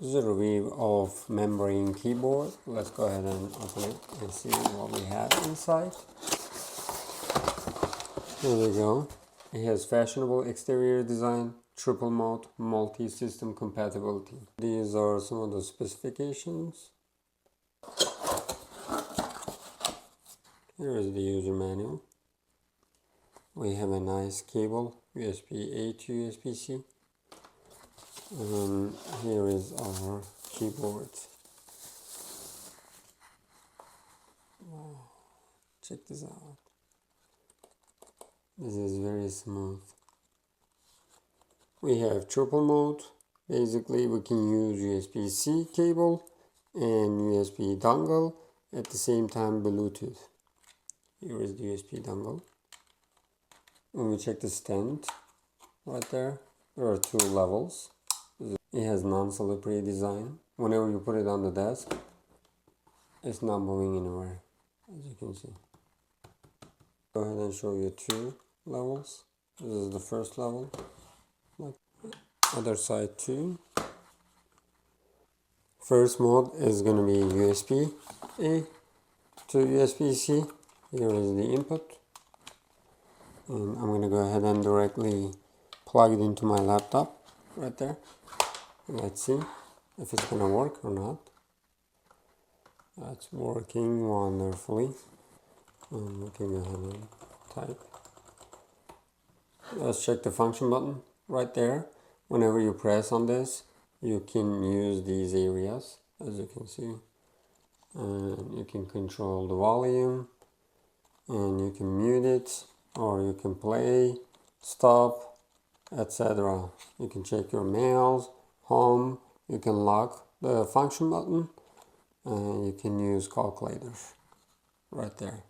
This is a review of membrane keyboard. Let's go ahead and open it and see what we have inside. Here we go. It has fashionable exterior design, triple mode, multi-system compatibility. These are some of the specifications. Here is the user manual. We have a nice cable, USB-A to USB-C. And here is our keyboard. Wow. Check this out. This is very smooth. We have triple mode. Basically, we can use USB-C cable and USB dongle at the same time Bluetooth. Here is the USB dongle. When we check the stand right there are two levels. It has non-slippery design. Whenever you put it on the desk, it's not moving anywhere, as you can see. Go ahead and show you two levels. This is the first level. Like other side too. First mode is going to be USB-A to USB-C. Here is the input. And I'm going to go ahead and directly plug it into my laptop right there. Let's see if it's going to work or not. That's working wonderfully. And we can go ahead and type. Let's check the function button right there. Whenever you press on this, you can use these areas, as you can see. And you can control the volume, and you can mute it, or you can play, stop, etc. You can check your mails, home, you can lock the function button, and you can use calculators right there.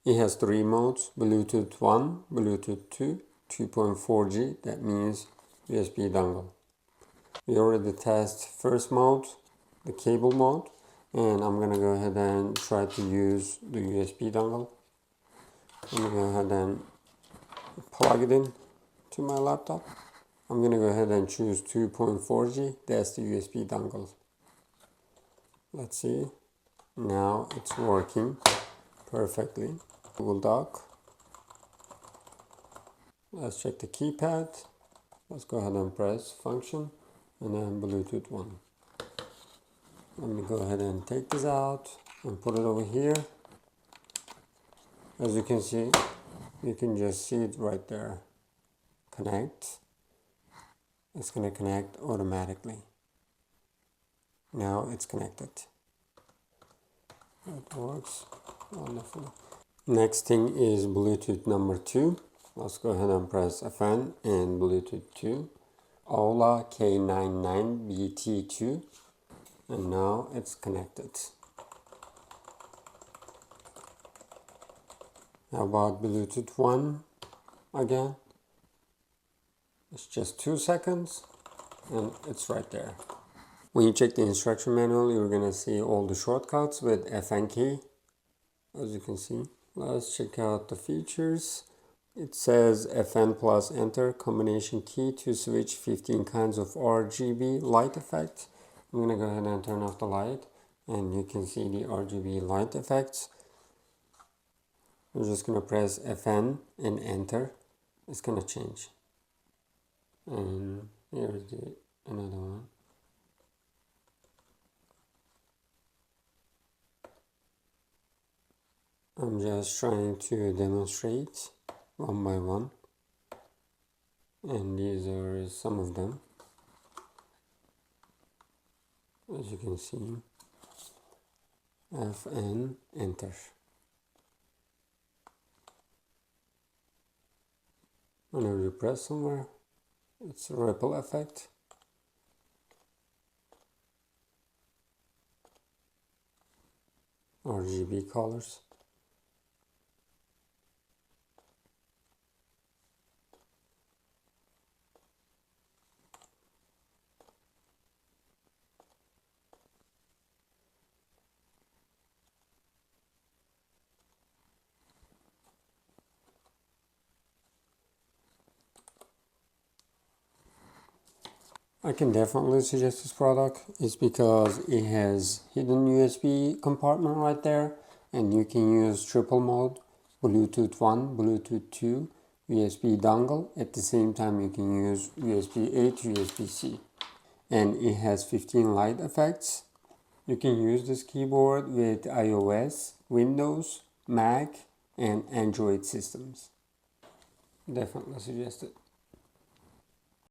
It has three modes: Bluetooth 1, Bluetooth 2, 2.4G, that means USB dongle. We already tested first mode, the cable mode, and I'm gonna go ahead and try to use the USB dongle. I'm gonna go ahead and plug it in to my laptop. I'm gonna go ahead and choose 2.4G, that's the USB dongle. Let's see, now it's working perfectly. Google Doc. Let's check the keypad. Let's go ahead and press function and then Bluetooth 1. Let me go ahead and take this out and put it over here. As you can see, you can just see it right there. Connect. It's going to connect automatically. Now it's connected. That works wonderfully. Next thing is Bluetooth number 2. Let's go ahead and press FN and Bluetooth 2. AULA K99 BT2. And now it's connected. How about Bluetooth 1 again? It's just 2 seconds and it's right there. When you check the instruction manual, you're gonna see all the shortcuts with FN key, as you can see. Let's check out the features. It says FN plus enter combination key to switch 15 kinds of RGB light effect. I'm gonna go ahead and turn off the light and you can see the RGB light effects. I'm just gonna press FN and enter. It's gonna change. And here's another one. I'm just trying to demonstrate one by one. And these are some of them. As you can see, FN, enter. Whenever you press somewhere, it's a ripple effect. RGB colors. I can definitely suggest this product. It's because it has hidden USB compartment right there, and you can use triple mode, Bluetooth 1, Bluetooth 2, USB dongle. At the same time, you can use USB-A to USB-C. And it has 15 light effects. You can use this keyboard with iOS, Windows, Mac, and Android systems. Definitely suggest it.